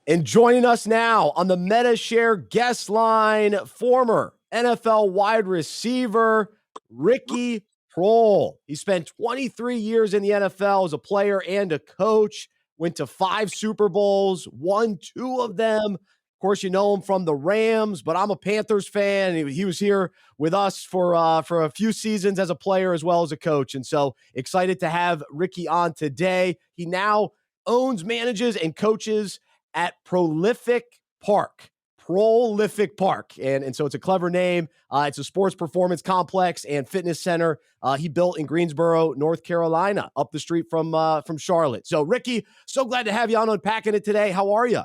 And joining us now on the MetaShare guest line, former NFL wide receiver Ricky Proehl. He spent 23 years in the NFL as a player and a coach, went to 5 Super Bowls, won 2 of them. Of course, you know him from the Rams, but I'm a Panthers fan. He was here with us for a few seasons as a player as well as a coach. And so excited to have Ricky on today. He now owns, manages, and coaches at Proehlific Park. Proehlific Park. And so it's a clever name. It's a sports performance complex and fitness center he built in Greensboro, North Carolina, up the street from Charlotte. So, Ricky, so glad to have you on Unpacking It today. How are you?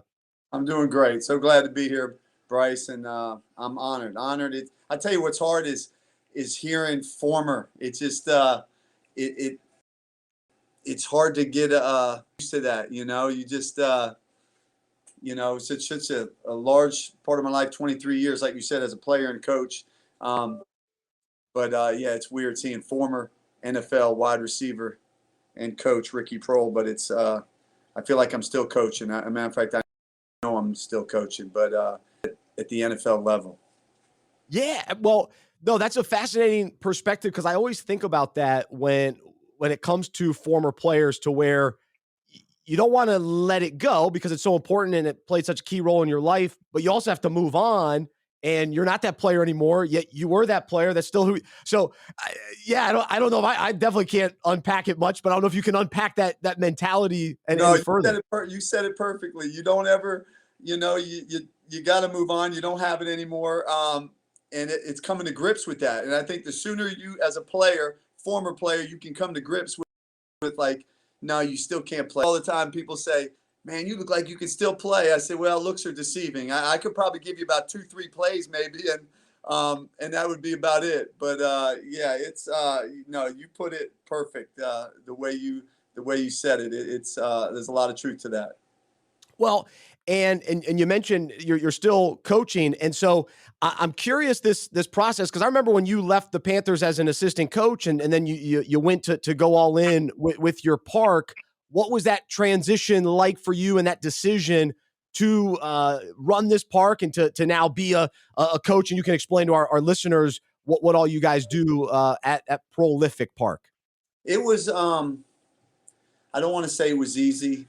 I'm doing great. So glad to be here, Bryce, and I'm honored. I tell you what's hard is hearing former. It's just it's hard to get used to that. You just it's such a large part of my life, 23 years, like you said, as a player and coach. But yeah, it's weird seeing former NFL wide receiver and coach Ricky Proehl, but it's I feel like I'm still coaching. As a matter of fact, I know I'm still coaching, but at the NFL level. Yeah, well, no, that's a fascinating perspective because I always think about that when it comes to former players, to where you don't want to let it go because it's so important and it played such a key role in your life, but you also have to move on, and you're not that player anymore, yet you were that player. That's still who. So yeah, I don't know if I definitely can't unpack it much, but I don't know if you can unpack that mentality any further. You said it perfectly. You don't ever, you got to move on. You don't have it anymore. And it's coming to grips with that. And I think the sooner you, as a player, former player, you can come to grips with like, no, you still can't play. All the time people say, man, you look like you can still play. I say, well, looks are deceiving. I could probably give you about 2-3 plays maybe, and that would be about it. But yeah, it's you put it perfect the way you said it. It's there's a lot of truth to that. Well, and you mentioned you're still coaching, and so I'm curious this process, because I remember when you left the Panthers as an assistant coach, and then you went to go all in with your park. What was that transition like for you, and that decision to run this park and to now be a coach? And you can explain to our listeners what all you guys do at Proehlific Park. It was I don't want to say it was easy,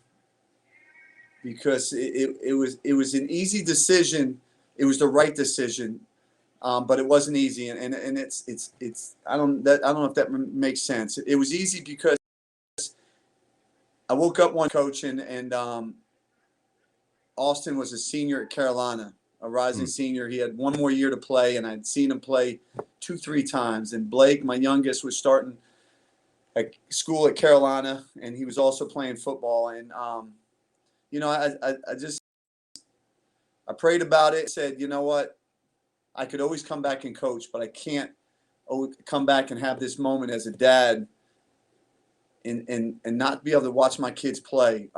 because it was an easy decision. It was the right decision, but it wasn't easy, and it's I don't know if that makes sense. It was easy because I woke up one coaching, and Austin was a senior at Carolina, a rising senior. He had one more year to play, and I'd seen him play 2-3 times. And Blake, my youngest, was starting at school at Carolina, and he was also playing football. And I prayed about it, said, you know what, I could always come back and coach, but I can't come back and have this moment as a dad and not be able to watch my kids play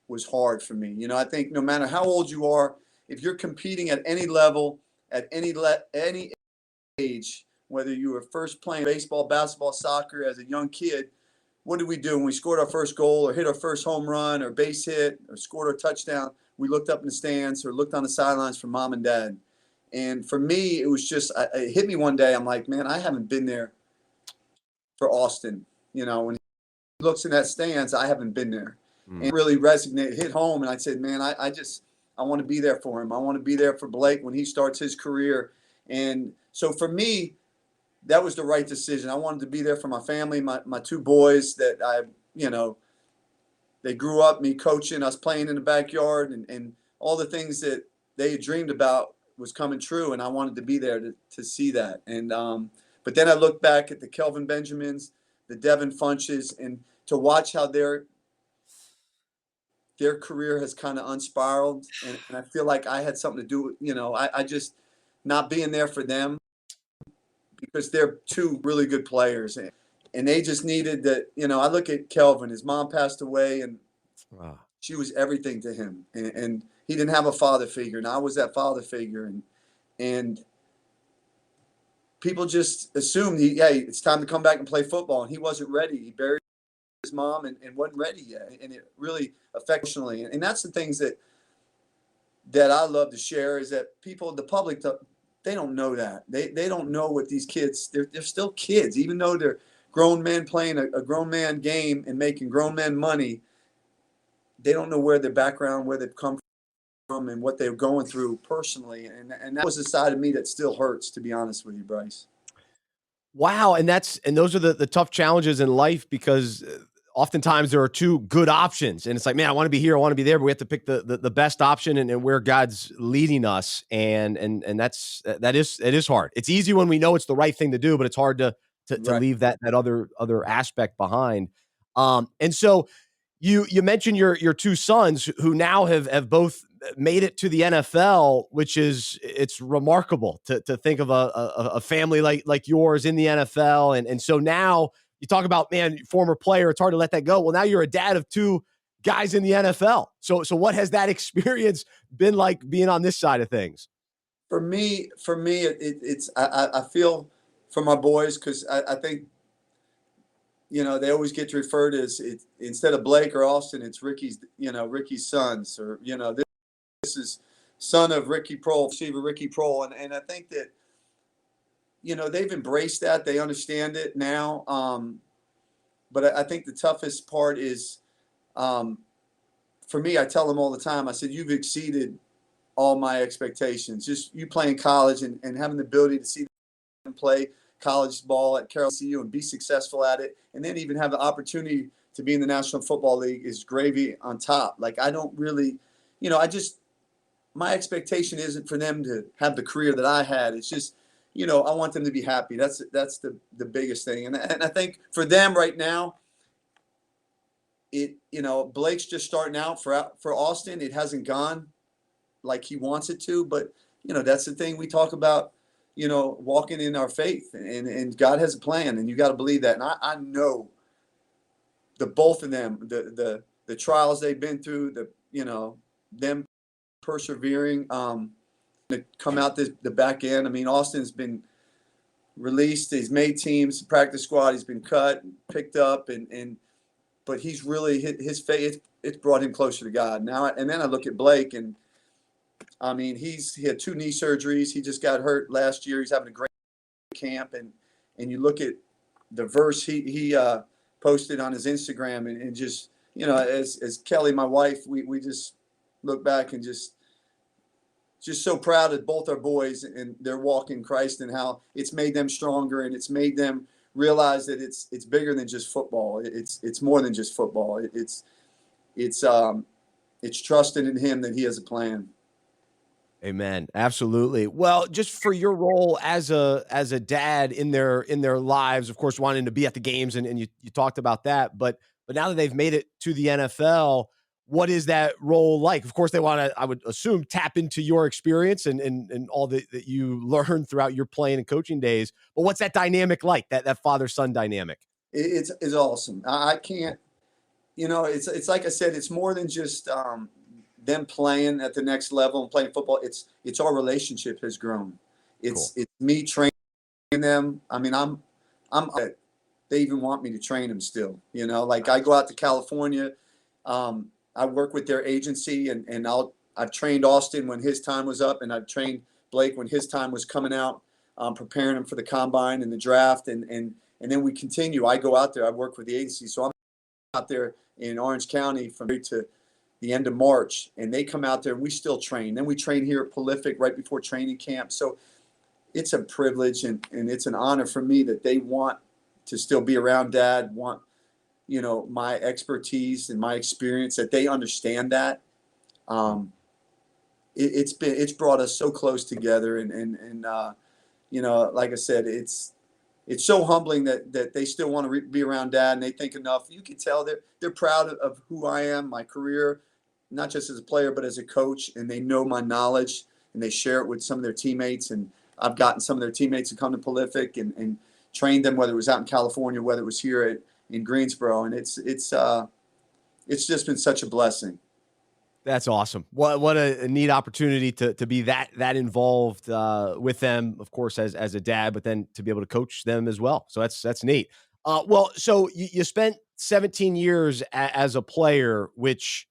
was hard for me. I think no matter how old you are, if you're competing at any level, at any age, whether you were first playing baseball, basketball, soccer as a young kid, what did we do when we scored our first goal or hit our first home run or base hit or scored our touchdown? We looked up in the stands or looked on the sidelines for mom and dad. And for me, it was just, it hit me one day. I'm like, man, I haven't been there for Austin. When he looks in that stands, I haven't been there. And it really resonated, hit home. And I said, man, I want to be there for him. I want to be there for Blake when he starts his career. And so for me, that was the right decision. I wanted to be there for my family, my 2 boys that they grew up, me coaching, us playing in the backyard, and all the things that they had dreamed about was coming true. And I wanted to be there to see that. And but then I looked back at the Kelvin Benjamins, the Devin Funches, and to watch how their career has kind of unspiraled. And I feel like I had something to do with, I just not being there for them, because they're 2 really good players, and they just needed that. I look at Kelvin, his mom passed away, and she was everything to him, and he didn't have a father figure, and I was that father figure, and people just assumed it's time to come back and play football, and he wasn't ready. He buried his mom and wasn't ready yet, and it really affectionally, and that's the things that that I love to share is that people, the public, they don't know that. They don't know what these kids, they're still kids, even though they're grown men playing a grown man game and making grown men money. They don't know where their background, where they've come from, and what they're going through personally. And that was the side of me that still hurts, to be honest with you, Bryce. Wow, and those are the tough challenges in life because oftentimes there are two good options, and it's like, man, I want to be here, I want to be there, but we have to pick the best option and where God's leading us, and that is hard. It's easy when we know it's the right thing to do, but it's hard to Right. leave that other aspect behind. And so you mentioned your two sons who now have both made it to the NFL, which it's remarkable to think of a family like yours in the NFL. And so now you talk about, man, former player, it's hard to let that go. Well, now you're a dad of two guys in the NFL. So what has that experience been like being on this side of things? For me, it's I feel for my boys, because I think, they always get referred to as, instead of Blake or Austin, it's Ricky's sons, or this is son of Ricky Proehl, receiver Ricky Proehl, and I think that they've embraced that, they understand it now. But I think the toughest part is, for me, I tell them all the time. I said, you've exceeded all my expectations. Just you playing college and having the ability to see them play college ball at Carroll CU and be successful at it, and then even have the opportunity to be in the National Football League is gravy on top. Like, I don't really, my expectation isn't for them to have the career that I had. It's just, I want them to be happy. That's the biggest thing. And I think for them right now, Blake's just starting out for Austin. It hasn't gone like he wants it to, but that's the thing we talk about, walking in our faith, and God has a plan, and you got to believe that. And I know both of them, the trials they've been through, them persevering, to come out the back end. I mean, Austin's been released, he's made teams, practice squad, he's been cut, picked up, but he's really, his faith, it's brought him closer to God now. And then I look at Blake, and I mean, he had 2 knee surgeries. He just got hurt last year. He's having a great camp, and you look at the verse he posted on his Instagram, and just, as Kelly, my wife, we just look back and just so proud of both our boys and their walk in Christ, and how it's made them stronger, and it's made them realize that it's bigger than just football. It's more than just football. It's trusting in him that he has a plan. Amen. Absolutely. Well, just for your role as a dad in their lives, of course, wanting to be at the games, and you talked about that, but now that they've made it to the NFL, what is that role like? Of course, they want to, I would assume, tap into your experience and all that you learned throughout your playing and coaching days. But what's that dynamic like? That father-son dynamic? It's awesome. I can't, it's like I said, it's more than just them playing at the next level and playing football. It's our relationship has grown. It's me training them. I mean, they even want me to train them still. Like, I go out to California. I work with their agency, and I've trained Austin when his time was up, and I've trained Blake when his time was coming out, preparing him for the combine and the draft, and then we continue. I go out there. I work with the agency, so I'm out there in Orange County from to the end of March, and they come out there, and we still train. Then we train here at Proehlific right before training camp. So it's a privilege, and it's an honor for me that they want to still be around Dad, want my expertise and my experience, that they understand that. It's brought us so close together, and like I said, it's so humbling that they still want to be around Dad, and they think enough. You can tell they're proud of who I am, my career, not just as a player but as a coach, and they know my knowledge, and they share it with some of their teammates. And I've gotten some of their teammates to come to Proehlific and trained them, whether it was out in California, whether it was here in Greensboro, and it's just been such a blessing. That's awesome. What a neat opportunity to be that involved with them, of course, as a dad, but then to be able to coach them as well. So that's neat. Well, so you spent 17 years as a player, which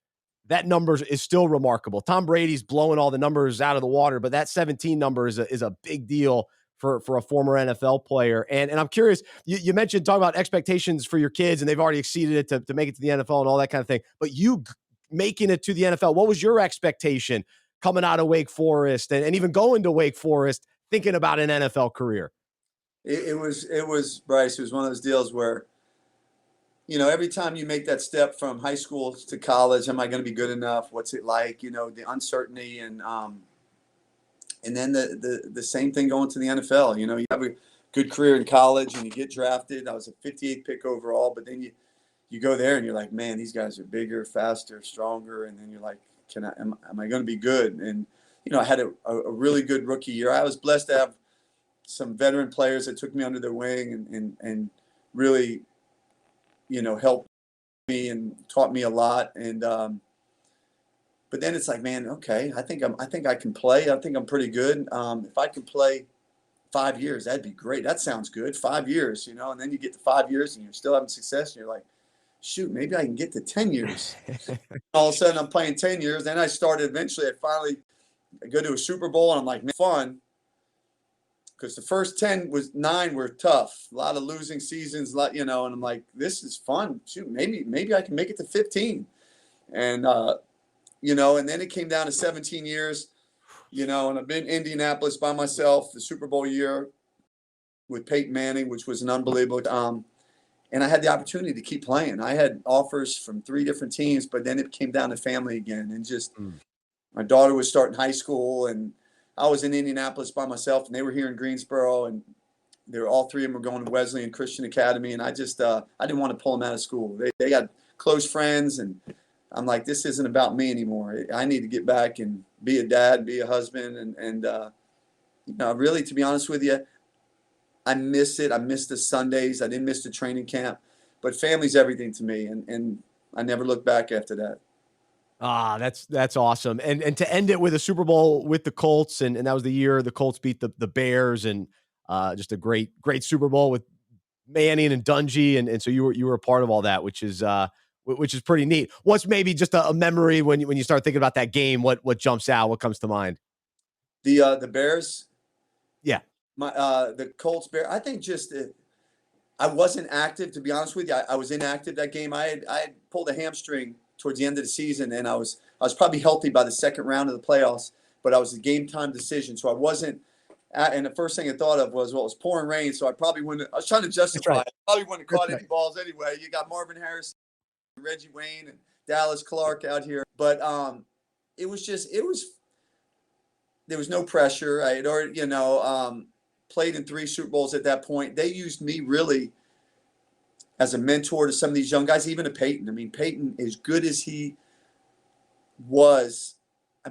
that number is still remarkable. Tom Brady's blowing all the numbers out of the water, but that 17 number is a big deal for a former NFL player. And I'm curious, you mentioned talking about expectations for your kids, and they've already exceeded it to make it to the NFL and all that kind of thing. But you making it to the NFL, what was your expectation coming out of Wake Forest and even going to Wake Forest, thinking about an NFL career? It was Bryce. It was one of those deals where, every time you make that step from high school to college, am I going to be good enough? What's it like? The uncertainty and then the same thing going to the NFL. You have a good career in college and you get drafted. I was a 58th pick overall, but then you go there and you're like, man, these guys are bigger, faster, stronger. And then you're like, am I going to be good? And, I had a really good rookie year. I was blessed to have some veteran players that took me under their wing and really, helped me and taught me a lot. And, but then it's like, man, okay, I think I can play. I think I'm pretty good. If I can play 5 years, that'd be great. That sounds good. 5 years, and then you get to 5 years and you're still having success and you're like, shoot, maybe I can get to 10 years. All of a sudden I'm playing 10 years. Then I started eventually, I go to a Super Bowl and I'm like, man, fun. Because the first 9 were tough. A lot of losing seasons, and I'm like, this is fun. Shoot, maybe I can make it to 15. And, and then it came down to 17 years, and I've been in Indianapolis by myself, the Super Bowl year with Peyton Manning, which was an unbelievable. And I had the opportunity to keep playing. I had offers from 3 different teams, but then it came down to family again. And just my daughter was starting high school, and I was in Indianapolis by myself, and they were here in Greensboro, and all 3 of them were going to Wesleyan Christian Academy. And I just, I didn't want to pull them out of school. They got close friends, and I'm like, this isn't about me anymore. I need to get back and be a dad, be a husband. And really, to be honest with you, I miss it. I miss the Sundays. I didn't miss the training camp, but family's everything to me. And I never looked back after that. That's awesome. And to end it with a Super Bowl with the Colts, and that was the year the Colts beat the Bears, and just a great Super Bowl with Manning and Dungy. And so you were a part of all that, which is pretty neat. What's maybe just a memory when you start thinking about that game? What jumps out? What comes to mind? The Bears. Yeah. The Colts Bears. I think I wasn't active, to be honest with you. I was inactive that game. I had pulled a hamstring towards the end of the season, and I was probably healthy by the second round of the playoffs, but I was a game time decision, so I wasn't. And the first thing I thought of was, well, it was pouring rain, so I probably wouldn't. I was trying to justify. Right. I probably wouldn't have caught any balls anyway. You got Marvin Harrison, Reggie Wayne, and Dallas Clark out here, but there was no pressure. I had already, played in 3 Super Bowls at that point. They used me really as a mentor to some of these young guys, even to Peyton. I mean, Peyton, as good as he was,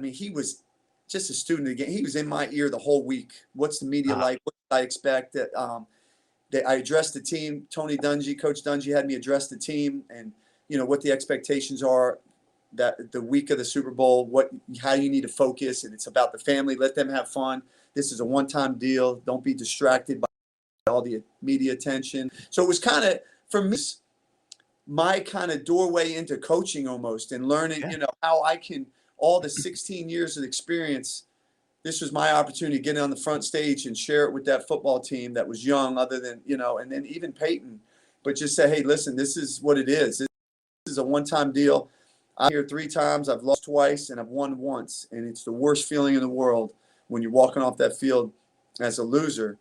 he was just a student of the game. He was in my ear the whole week. What's the media like? What did I expect? I addressed the team. Tony Dungy, Coach Dungy had me address the team and, what the expectations are that the week of the Super Bowl, how you need to focus. And it's about the family. Let them have fun. This is a one-time deal. Don't be distracted by all the media attention. So it was kind of, for me, my kind of doorway into coaching almost, and learning, how I can, all the 16 years of experience, this was my opportunity to get on the front stage and share it with that football team that was young, other than, and then even Peyton, but just say, hey, listen, this is what it is. This is a one-time deal. I'm here 3 times. I've lost twice and I've won once. And it's the worst feeling in the world when you're walking off that field as a loser.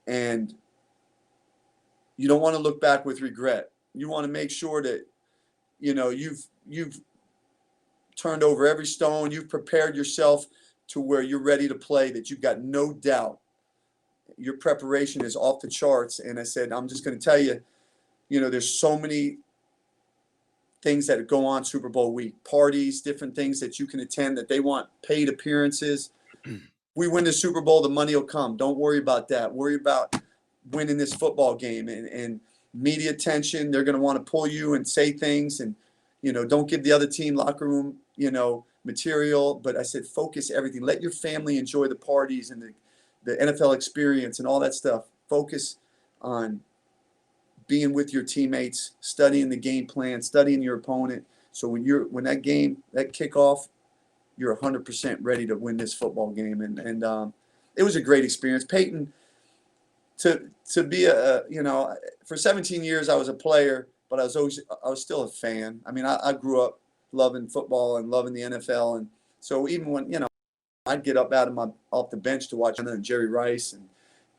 And you don't want to look back with regret. You want to make sure that, you've turned over every stone. You've prepared yourself to where you're ready to play, that you've got no doubt. Your preparation is off the charts. And I said, I'm just going to tell you, there's so many things that go on Super Bowl week, parties, different things that you can attend, that they want paid appearances. We win the Super Bowl, the money will come. Don't worry about that. Worry about winning this football game, and media attention. They're going to want to pull you and say things, and, don't give the other team locker room, material. But I said, focus everything. Let your family enjoy the parties and the NFL experience and all that stuff. Focus on being with your teammates, studying the game plan, studying your opponent, So when that kickoff, you're 100% ready to win this football game. And it was a great experience. Peyton, to be for 17 years I was a player, but I was still a fan. I mean, I grew up loving football and loving the NFL, and so even when I'd get up off the bench to watch Jerry Rice and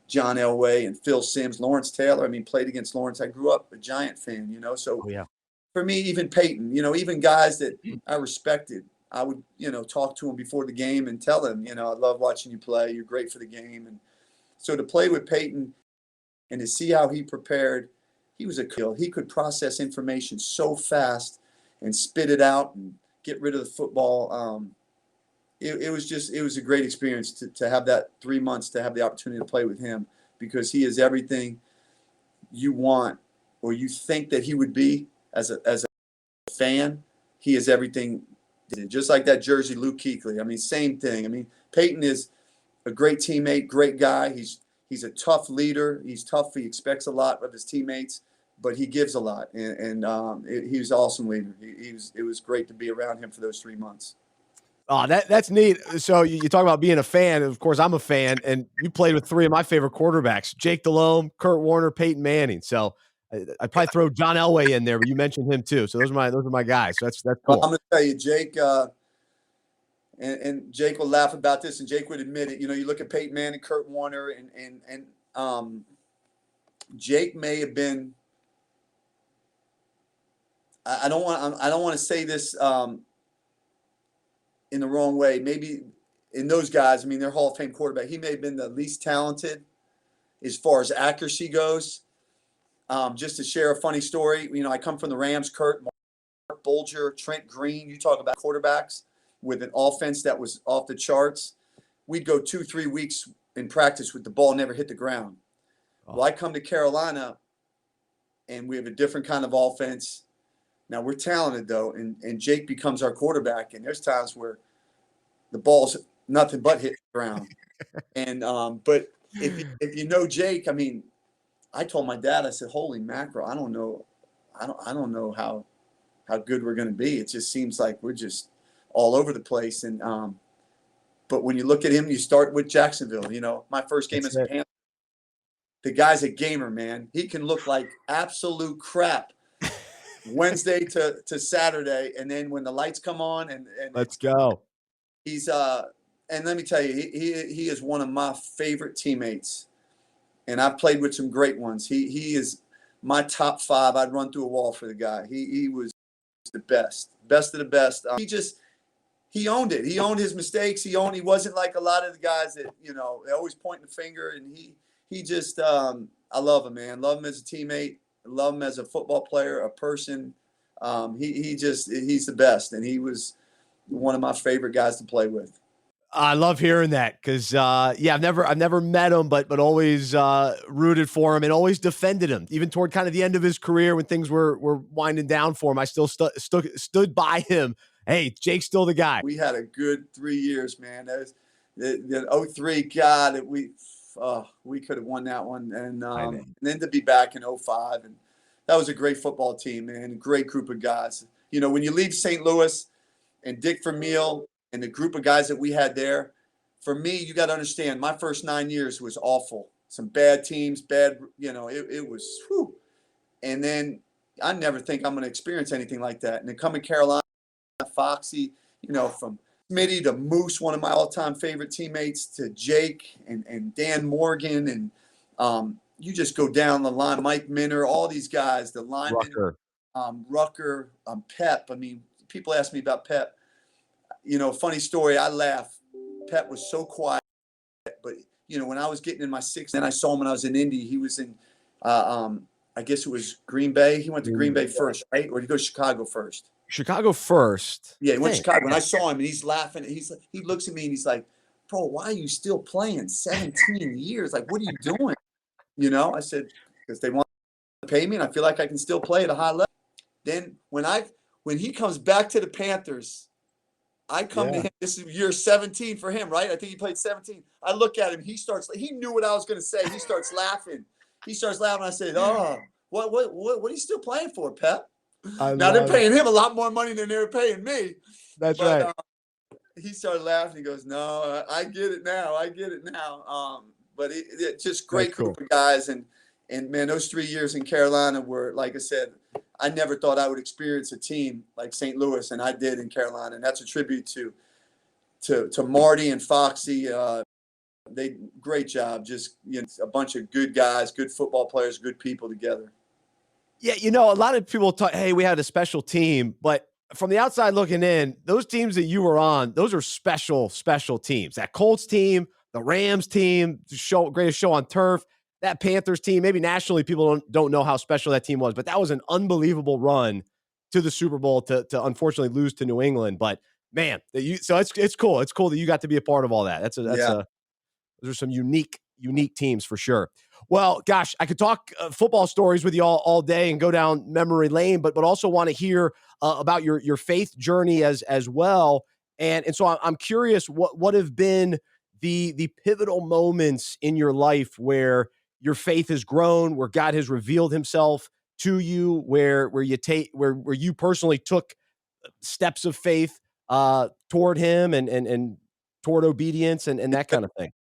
John Elway and Phil Simms, Lawrence Taylor. I mean, played against Lawrence. I grew up a Giant fan, So Oh, yeah. For me, even Peyton, even guys that I respected, I would talk to them before the game and tell them, I love watching you play. You're great for the game. And so to play with Peyton and to see how he prepared, he was a kill. He could process information so fast and spit it out and get rid of the football. It was a great experience to have that 3 months, to have the opportunity to play with him, because he is everything you want or you think that he would be as a fan. He is everything, just like that jersey, Luke Kuechly. I mean, same thing. I mean, Peyton is a great teammate, great guy. He's a tough leader. He's tough. He expects a lot of his teammates, but he gives a lot. And he was an awesome leader. It was great to be around him for those 3 months. Oh, that's neat. So you talk about being a fan. Of course, I'm a fan, and you played with three of my favorite quarterbacks: Jake Delhomme, Kurt Warner, Peyton Manning. So I'd probably throw John Elway in there, but you mentioned him too. So those are my guys. So that's cool. Well, I'm going to tell you, Jake, and Jake will laugh about this, and Jake would admit it. You look at Peyton Manning, Kurt Warner, and Jake may have been. I don't want to say this in the wrong way. Maybe in those guys, I mean, they're Hall of Fame quarterback. He may have been the least talented as far as accuracy goes. Just to share a funny story, I come from the Rams. Kurt, Mark Bulger, Trent Green. You talk about quarterbacks with an offense that was off the charts. We'd go 2-3 weeks in practice with the ball never hit the ground. Well, I come to Carolina, and we have a different kind of offense. Now, we're talented, though, and Jake becomes our quarterback, and there's times where the ball's nothing but hit the ground. And but if you know Jake, I mean, I told my dad, I said, "Holy mackerel, I don't know how good we're going to be. It just seems like we're just all over the place." And but when you look at him, you start with Jacksonville. My first game as a Panther, the guy's a gamer, man. He can look like absolute crap Wednesday to Saturday, and then when the lights come on and let's go. He's and let me tell you, he is one of my favorite teammates, and I've played with some great ones. He is my top 5. I'd run through a wall for the guy. He was the best of the best. He owned it. He owned his mistakes. He wasn't like a lot of the guys that they always pointing the finger, and he just I love him, man. Love him as a teammate. Love him as a football player, a person. He's the best, and he was one of my favorite guys to play with. I love hearing that because, I've never met him, but always rooted for him and always defended him, even toward kind of the end of his career when things were winding down for him. I still stood by him. Hey, Jake's still the guy. We had a good 3 years, man. That was the 03. God, we could have won that one, and then to be back in 05, and that was a great football team, man. A great group of guys. When you leave St. Louis and Dick Vermeil and the group of guys that we had there, for me, you got to understand, my first 9 years was awful. Some bad teams, it was, whew. And then I never think I'm going to experience anything like that. And then coming to Carolina, Foxy, from Smitty to Moose, one of my all-time favorite teammates, to Jake and Dan Morgan, and you just go down the line, Mike Minner, all these guys, the linemen, Rucker, Pep. I mean, people ask me about Pep. Funny story, I laugh. Pep was so quiet, but when I was getting in my 6th, then I saw him when I was in Indy. He was in, I guess it was Green Bay. He went to Green Bay first, right? Or did he go to Chicago first? Chicago first. Yeah, he went to Chicago. And I saw him, and he's laughing. He looks at me, and he's like, "Bro, why are you still playing 17 years? Like, what are you doing?" I said, "Because they want to pay me, and I feel like I can still play at a high level." Then when he comes back to the Panthers, I come to him. This is year 17 for him, right? I think he played 17. I look at him. He knew what I was going to say. He starts laughing. I said, "Oh, what are you still playing for, Pep?" I Now they're love it. paying him a lot more money than they were paying me. That's But right. he started laughing. He goes, "No, I get it now. I get it now." But it's just That's great cool. group of guys, and man, those 3 years in Carolina were, like I said, I never thought I would experience a team like St. Louis, and I did in Carolina, and that's a tribute to Marty and Foxy. They great job. Just a bunch of good guys, good football players, good people together. Yeah, a lot of people talk, hey, we had a special team, but from the outside looking in, those teams that you were on, those are special, special teams. That Colts team, the Rams team, greatest show on turf, that Panthers team, maybe nationally people don't know how special that team was, but that was an unbelievable run to the Super Bowl to unfortunately lose to New England. But man, so it's cool. It's cool that you got to be a part of all that. Yeah. Those are some unique teams for sure. Well, gosh, I could talk football stories with you all day and go down memory lane, but also want to hear about your faith journey as well. And so I'm curious, what have been the pivotal moments in your life where your faith has grown, where God has revealed Himself to you, where you personally took steps of faith toward Him and toward obedience and that kind of thing.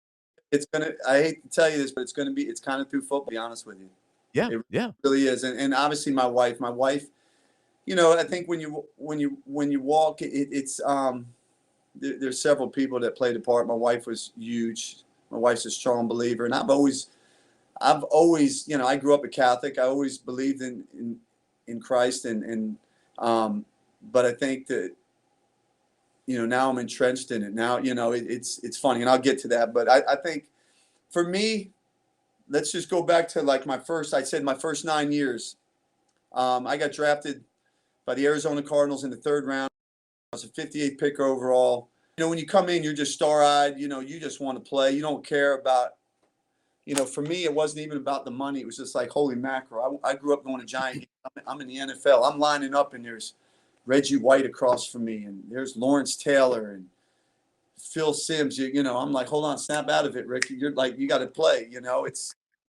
I hate to tell you this, but it's kind of through football, to be honest with you. Yeah, It yeah. really is. And obviously my wife, I think when you walk, there's several people that played a part. My wife was huge. My wife's a strong believer. And I've always, I grew up a Catholic. I always believed in Christ but I think that, now I'm entrenched in it. Now, it's funny, and I'll get to that. But I think for me, let's just go back to like my first 9 years. I got drafted by the Arizona Cardinals in the 3rd round. I was a 58th pick overall. When you come in, you're just star-eyed. You just want to play. You don't care about, for me, it wasn't even about the money. It was just like, holy mackerel. I grew up going to Giant games. I'm in the NFL. I'm lining up, and there's Reggie White across from me, and there's Lawrence Taylor and Phil Simms. I'm like, hold on, snap out of it, Ricky. You're like, you got to play.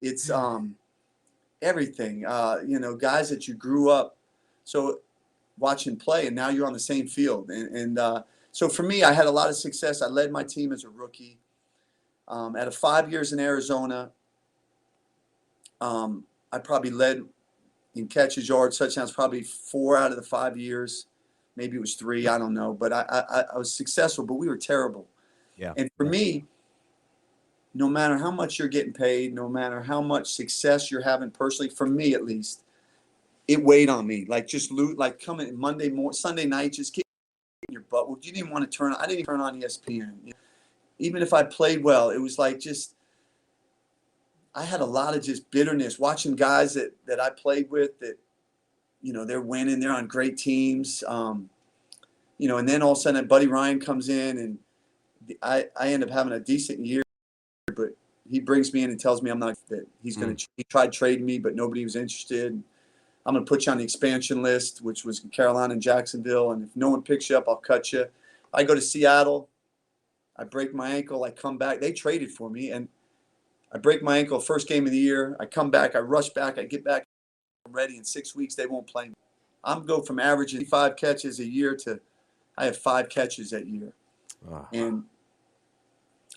It's everything. Guys that you grew up so watching play, and now you're on the same field. So for me, I had a lot of success. I led my team as a rookie. Out of 5 years in Arizona, I probably led in catches, yards, touchdowns, probably 4 out of the 5 years. Maybe it was 3, I don't know. But I was successful, but we were terrible. Yeah. And for me, no matter how much you're getting paid, no matter how much success you're having personally, for me at least, it weighed on me. Like just like coming Monday morning, Sunday night, just kicking your butt. Well, you didn't want to I didn't even turn on ESPN. Even if I played well, it was like I had a lot of just bitterness watching guys that I played with that, they're winning, they're on great teams. And then all of a sudden Buddy Ryan comes in, and I end up having a decent year, but he brings me in and tells me I'm not that he's going to. He tried trading me, but nobody was interested. I'm going to put you on the expansion list, which was Carolina and Jacksonville, and if no one picks you up, I'll cut you. I go to Seattle. I break my ankle. I come back. They traded for me, and I break my ankle first game of the year. I come back. I rush back. I get back. I'm ready. In 6 weeks, they won't play me. I'm go from averaging 5 catches a year to I have 5 catches that year. And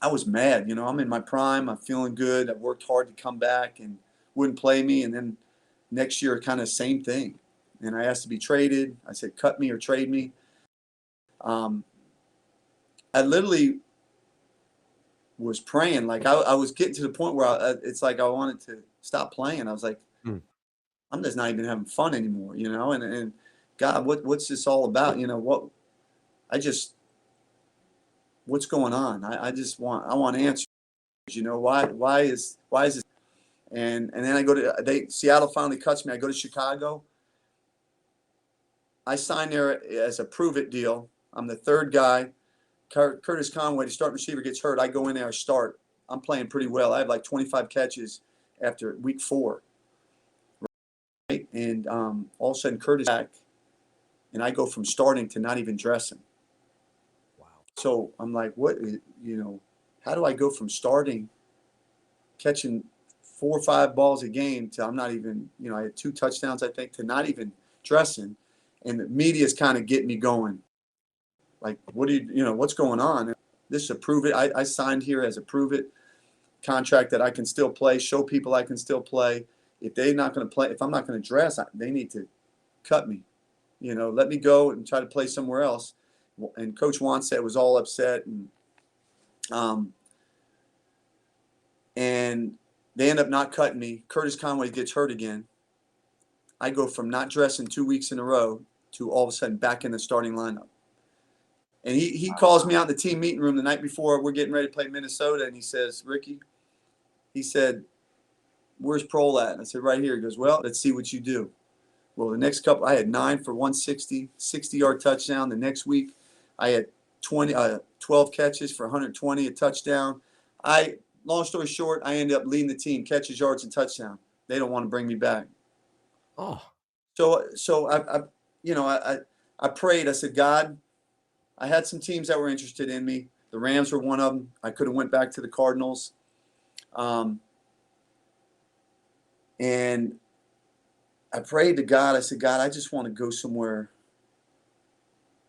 I was mad. I'm in my prime. I'm feeling good. I worked hard to come back, and wouldn't play me. And then next year, kind of same thing. And I asked to be traded. I said, cut me or trade me. I literally was praying. Like I was getting to the point where it's like I wanted to stop playing. I was like, I'm just not even having fun anymore, and God, what's this all about? What's going on? I want answers. Why is this? And then I go to Seattle finally cuts me. I go to Chicago. I signed there as a prove it deal. I'm the 3rd guy. Curtis Conway, the starting receiver, gets hurt. I go in there, I start. I'm playing pretty well. I have like 25 catches after week 4. Right? And all of a sudden, Curtis back, and I go from starting to not even dressing. Wow. So I'm like, what? How do I go from starting, catching 4 or 5 balls a game to I'm not even, I had 2 touchdowns, I think, to not even dressing. and the media's kind of getting me going. Like, what do you know, what's going on? This is a prove it. I signed here as a prove it contract that I can still play, show people I can still play. If they're not going to play, if I'm not going to dress, they need to cut me. You know, let me go and try to play somewhere else. And Coach Wanstead was all upset, and they end up not cutting me. Curtis Conway gets hurt again. I go from not dressing 2 weeks in a row to all of a sudden back in the starting lineup. And he calls me out in the team meeting room the night before we're getting ready to play Minnesota, and he says, Ricky, he said, where's Proehl at? And I said, right here. He goes, well, let's see what you do. Well, the next couple, I had 9 for 160, 60-yard touchdown. The next week, I had 12 catches for 120, a touchdown. Long story short, I ended up leading the team, catches, yards, and touchdown. They don't want to bring me back. Oh. So I prayed. I said, God, I had some teams that were interested in me. The Rams were one of them. I could have went back to the Cardinals. And I prayed to God. I said, God, I just want to go somewhere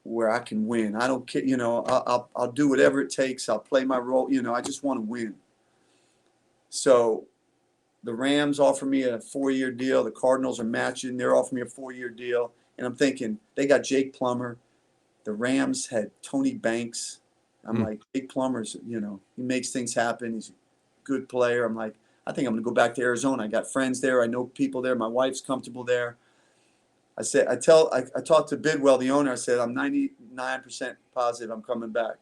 where I can win. I don't care. You know, I'll do whatever it takes. I'll play my role. You know, I just want to win. So the Rams offer me a 4-year deal. The Cardinals are matching. They're offering me a 4-year deal. And I'm thinking, they got Jake Plummer. The Rams had Tony Banks. I'm like, Jake Plummer's, you know, he makes things happen. He's a good player. I'm like, I think I'm going to go back to Arizona. I got friends there. I know people there. My wife's comfortable there. I said, I talked to Bidwell, the owner. I said, I'm 99% positive I'm coming back.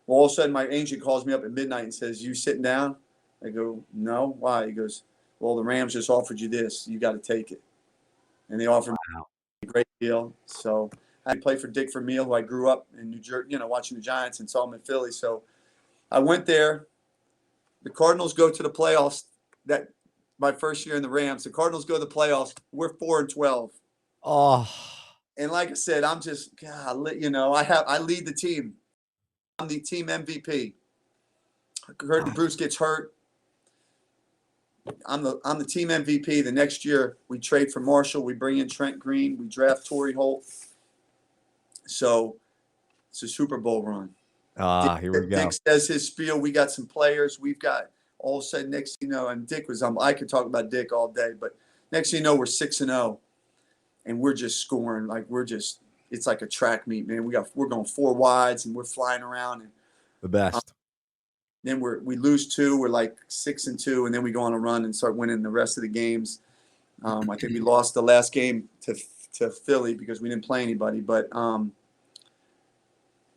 Well, all of a sudden, my agent calls me up at midnight and says, you sitting down? I go, no. Why? He goes, well, the Rams just offered you this. You got to take it. And they offered me a great deal. So I played for Dick Vermeil, who I grew up in New Jersey, you know, watching the Giants, and saw him in Philly. So I went there. The Cardinals go to the playoffs. That my first year in the Rams. The Cardinals go to the playoffs. We're 4-12. Oh. And like I said, I'm just, God, you know, I lead the team. I'm the team MVP. Bruce gets hurt. I'm the team MVP. The next year, we trade for Marshall. We bring in Trent Green. We draft Torrey Holt. So it's a Super Bowl run. Here we go. Dick says his spiel. We got some players. We've got all of a sudden next, you know, and Dick was I could talk about Dick all day, but next thing you know, we're 6-0, and we're just scoring like it's like a track meet, man. We're going 4 wides, and we're flying around, and The best. then we lose 2. We're like 6-2, and then we go on a run and start winning the rest of the games. I think we lost the last game to Philly because we didn't play anybody, but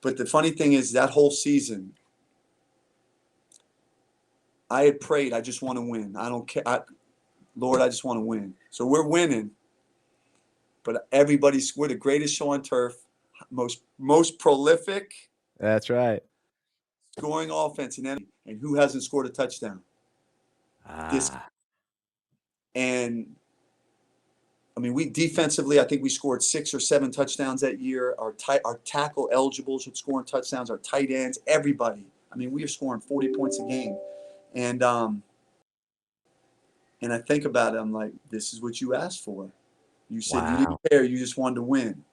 the funny thing is that whole season, I had prayed, I just want to win. I don't care. Lord, I just want to win. So we're winning, but we're the greatest show on turf, most prolific. That's right. Scoring offense, and who hasn't scored a touchdown? And I mean, we defensively, I think we scored 6 or 7 touchdowns that year. Our tackle eligibles were scoring touchdowns. Our tight ends, everybody. I mean, we are scoring 40 points a game, and I think about it. I'm like, this is what you asked for. You said you didn't care. You just wanted to win.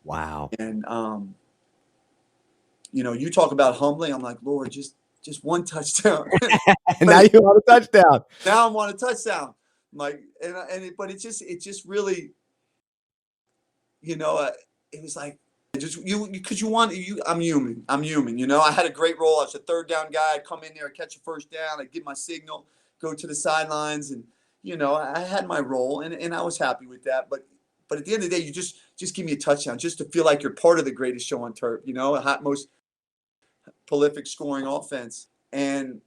Wow. And you know, you talk about humbling. I'm like, Lord, just one touchdown. Now you want a touchdown. Now I want a touchdown. I'm like, but it just really, you know, it was like, because I'm human. You know, I had a great role. I was a 3rd down guy. I'd come in there, I'd catch a 1st down, I'd give my signal, go to the sidelines, and you know, I had my role, and I was happy with that. But at the end of the day, you just give me a touchdown, just to feel like you're part of the greatest show on turf. You know, most prolific scoring offense. And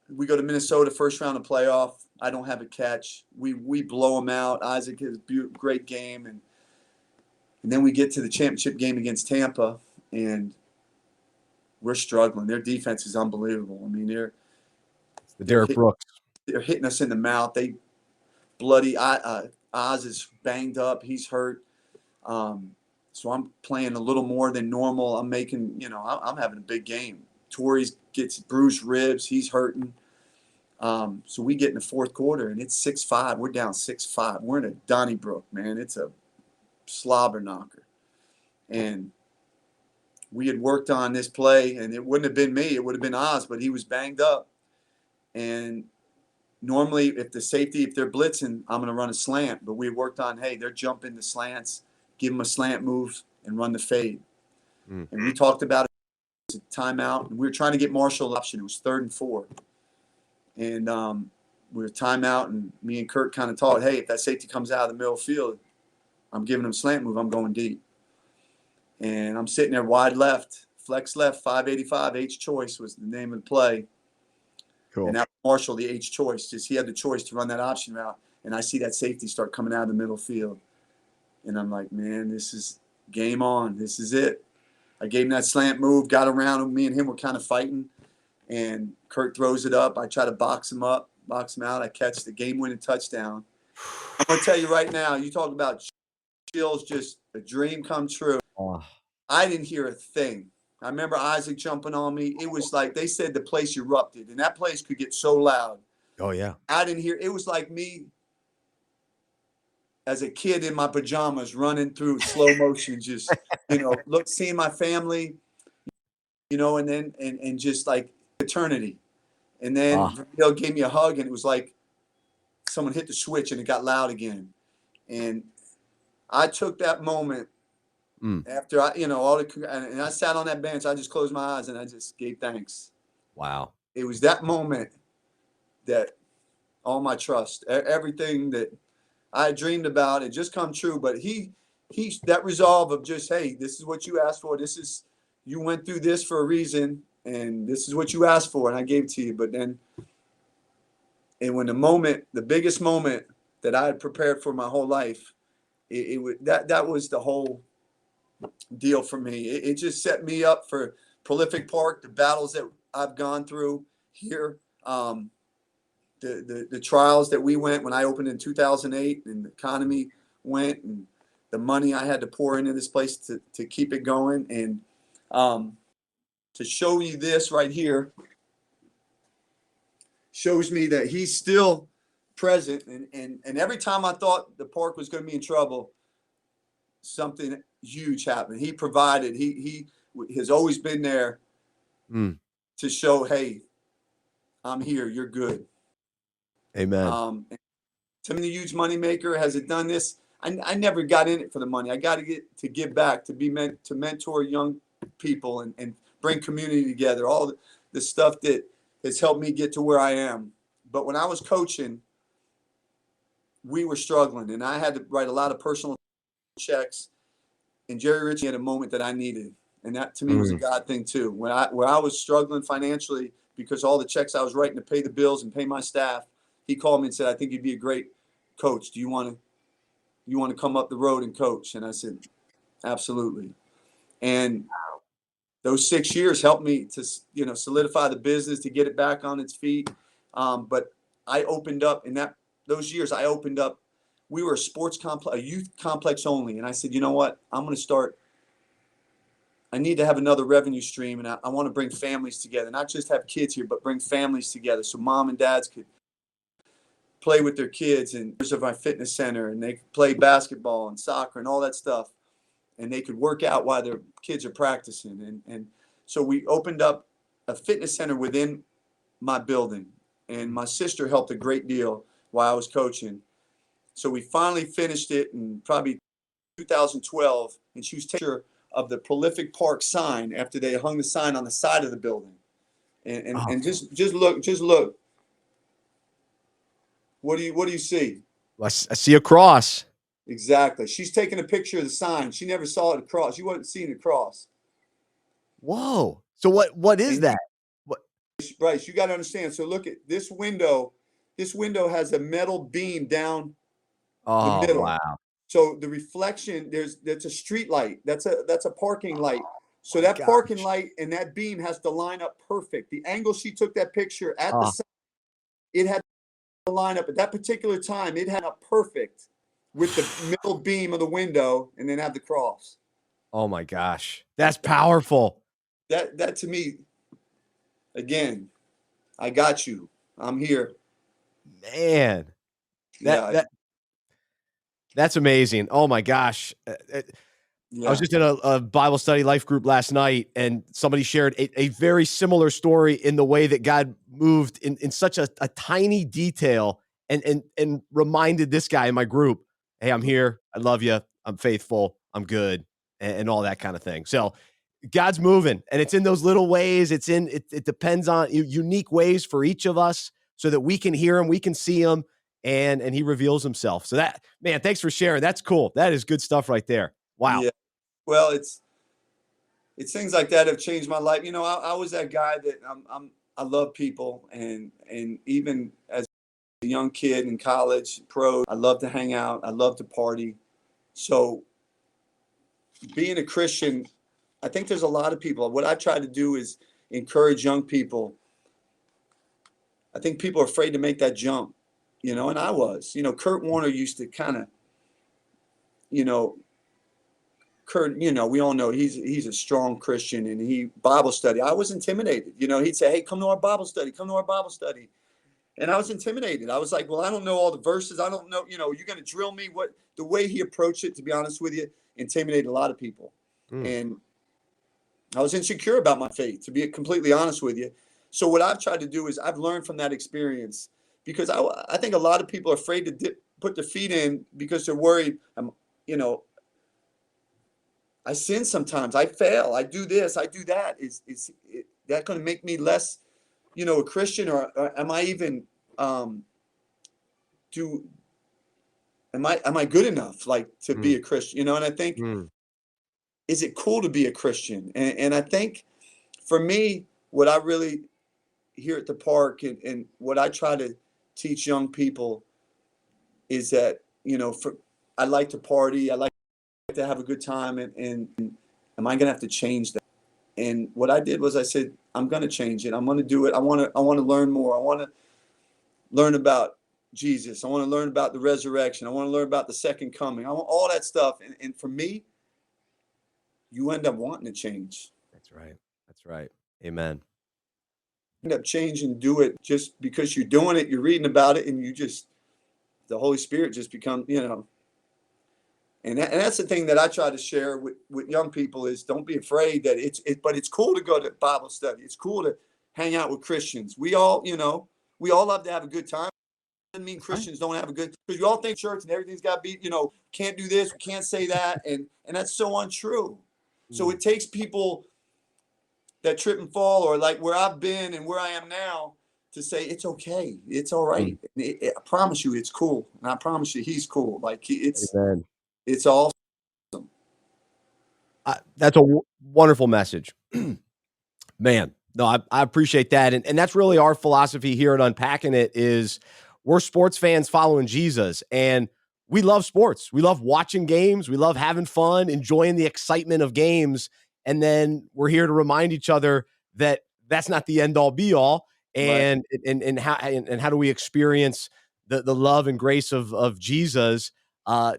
we go to Minnesota, first round of playoff. I don't have a catch. We blow them out. Isaac has a great game, and then we get to the championship game against Tampa, and we're struggling. Their defense is unbelievable. I mean, they're Derrick Brooks. They're hitting us in the mouth. They bloody Oz is banged up. He's hurt. So I'm playing a little more than normal. I'm making, you know, I'm having a big game. Torrey gets bruised ribs. He's hurting. So we get in the 4th quarter, and it's 6-5. We're down 6-5. We're in a Donnybrook, man. It's a slobber knocker. And we had worked on this play, and it wouldn't have been me. It would have been Oz, but he was banged up. And normally if they're blitzing, I'm going to run a slant. But we worked on, hey, they're jumping the slants, give them a slant move and run the fade. And we talked about it, timeout. And we were trying to get Marshall an option. It was 3rd and 4. And we were timeout, and me and Kurt kind of talked, hey, if that safety comes out of the middle of the field, I'm giving him slant move. I'm going deep. And I'm sitting there wide left, flex left, 585, H choice was the name of the play. Cool. And that was Marshall, the H choice. Just he had the choice to run that option route. And I see that safety start coming out of the middle field. And I'm like, man, this is game on. This is it. I gave him that slant move, got around him. Me and him were kind of fighting. And Kurt throws it up. I try to box him out. I catch the game-winning touchdown. I'm going to tell you right now, you talk about chills, just a dream come true. Oh. I didn't hear a thing. I remember Isaac jumping on me. It was like they said the place erupted, and that place could get so loud. Oh, yeah. I didn't hear. It was like me as a kid in my pajamas running through slow motion, just, seeing my family, and then and just like eternity. And then gave me a hug, and it was like someone hit the switch and it got loud again. And I took that moment after and I sat on that bench. I just closed my eyes and I just gave thanks. Wow. It was that moment that all my trust, everything that I dreamed about, it just come true. But he that resolve of just, hey, this is what you asked for. You went through this for a reason, and this is what you asked for, and I gave it to you. But then, and when the biggest moment that I had prepared for my whole life, that was the whole deal for me. It just set me up for Proehlific Park, the battles that I've gone through here, the trials that we went when I opened in 2008, and the economy went, and the money I had to pour into this place to keep it going. And to show you this right here shows me that he's still present. And every time I thought the park was going to be in trouble, something huge happened. He provided. He has always been there to show, hey, I'm here. You're good. Amen. To me, the huge moneymaker. Has it done this? I never got in it for the money. I got to give back, to mentor young people and bring community together. All the stuff that has helped me get to where I am. But when I was coaching, we were struggling, and I had to write a lot of personal checks. And Jerry Ritchie had a moment that I needed, and that to me was a God thing too. Where I was struggling financially because all the checks I was writing to pay the bills and pay my staff, he called me and said, "I think you'd be a great coach. Do you want to come up the road and coach?" And I said, "Absolutely." And those 6 years helped me to solidify the business, to get it back on its feet. But I opened up in those years. We were a sports complex, a youth complex only. And I said, you know what? I need to have another revenue stream. And I want to bring families together, not just have kids here, but bring families together. So mom and dads could play with their kids and of my fitness center, and they could play basketball and soccer and all that stuff. And they could work out while their kids are practicing. And so we opened up a fitness center within my building. And my sister helped a great deal while I was coaching. So we finally finished it in probably 2012, and she was taking a picture of the Proehlific Park sign after they hung the sign on the side of the building. And just look. What do you see? I see a cross. Exactly. She's taking a picture of the sign. She never saw it across. She wasn't seeing the cross. Whoa. So what is that? What? Bryce, you got to understand. So look at this window. This window has a metal beam down the middle. Wow. So the reflection, that's a street light. That's a parking light. So that parking light and that beam has to line up perfect. The angle she took that picture at the sign, it had to line up at that particular time. It had up perfect with the middle beam of the window, and then have the cross. Oh my gosh. That's powerful. That to me, again, I got you. I'm here. Man. That's amazing. Oh my gosh. I was just in a Bible study life group last night, and somebody shared a very similar story in the way that God moved in such a tiny detail and reminded this guy in my group, hey, I'm here. I love you. I'm faithful. I'm good. And all that kind of thing. So God's moving, and it's in those little ways. It depends on unique ways for each of us so that we can hear him, we can see him, and he reveals himself. So that, man, thanks for sharing. That's cool. That is good stuff right there. Wow. Yeah. Well, it's things like that have changed my life. I was that guy that I love people, and even as a young kid in college, I love to hang out. I love to party. So being a Christian, I think there's a lot of people. What I try to do is encourage young people. I think people are afraid to make that jump, and I was. Kurt Warner used to kind of, Kurt, we all know he's a strong Christian, and he Bible study. I was intimidated. He'd say, hey, come to our Bible study. Come to our Bible study. And I was intimidated. I was like, well, I don't know all the verses. I don't know, you're going to drill me. The way he approached it, to be honest with you, intimidated a lot of people. And I was insecure about my faith, to be completely honest with you. So what I've tried to do is I've learned from that experience, because I think a lot of people are afraid to put their feet in because they're worried. I sin sometimes. I fail. I do this. I do that. Is that going to make me less, a Christian, or am I even am I good enough, like, to be a Christian? And I think, is it cool to be a Christian? And I think for me, what I really here at the park, and what I try to teach young people is that, I like to party. I like to have a good time. And am I going to have to change that? And what I did was I said, I'm going to change it. I'm going to do it. I want to learn more. I want to learn about Jesus. I want to learn about the resurrection. I want to learn about the second coming. I want all that stuff. And for me, you end up wanting to change. That's right. That's right. Amen. End up changing, do it just because you're doing it, you're reading about it, and the Holy Spirit just becomes, and that's the thing that I try to share with young people is, don't be afraid that but it's cool to go to Bible study. It's cool to hang out with Christians. We all love to have a good time. Doesn't mean Christians don't have a good, because we all think church and everything's got to be, can't do this, we can't say that. And that's so untrue. So it takes people that trip and fall, or like where I've been and where I am now, to say it's okay, it's all right. I promise you, it's cool, and I promise you, he's cool. Like Amen. It's awesome. That's a wonderful message, man. No, I appreciate that, and that's really our philosophy here at Unpacking It. Is we're sports fans following Jesus, and we love sports. We love watching games. We love having fun, enjoying the excitement of games. And then we're here to remind each other that that's not the end all be all. And, right. and how do we experience the love and grace of Jesus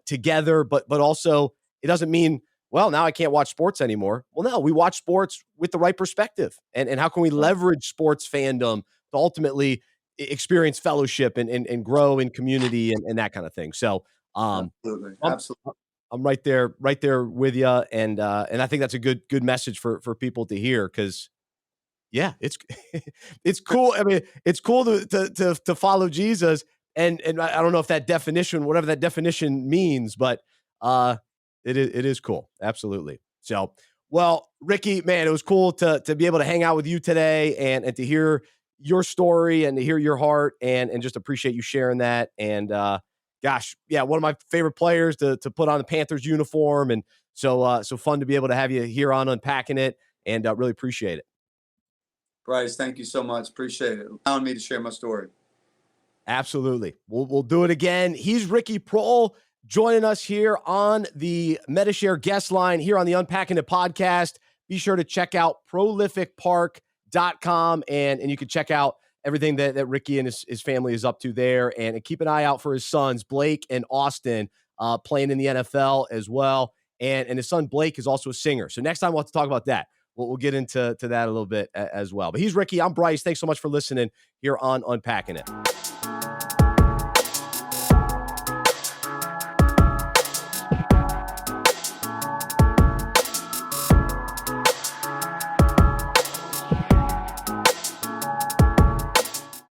together? But also, it doesn't mean, well, now I can't watch sports anymore. Well, no, we watch sports with the right perspective. And how can we leverage sports fandom to ultimately experience fellowship and grow in community and that kind of thing? So, absolutely. I'm right there with you. And I think that's a good message for people to hear. 'Cause yeah, it's, it's cool. I mean, it's cool to follow Jesus. And I don't know if that definition, whatever that definition means, but it is cool. Absolutely. So, well, Ricky, man, it was cool to be able to hang out with you today and to hear your story and to hear your heart and just appreciate you sharing that. And, gosh, yeah, one of my favorite players to put on the Panthers uniform. And so fun to be able to have you here on Unpacking It, and really appreciate it. Bryce, thank you so much. Appreciate it. Allowing me to share my story. Absolutely. We'll do it again. He's Ricky Proehl joining us here on the MetaShare guest line here on the Unpacking It podcast. Be sure to check out proehlificpark.com and you can check out everything that Ricky and his family is up to there, and keep an eye out for his sons, Blake and Austin, playing in the NFL as well. And his son, Blake, is also a singer. So next time we'll have to talk about that. We'll get into that a little bit as well. But he's Ricky. I'm Bryce. Thanks so much for listening here on Unpacking It.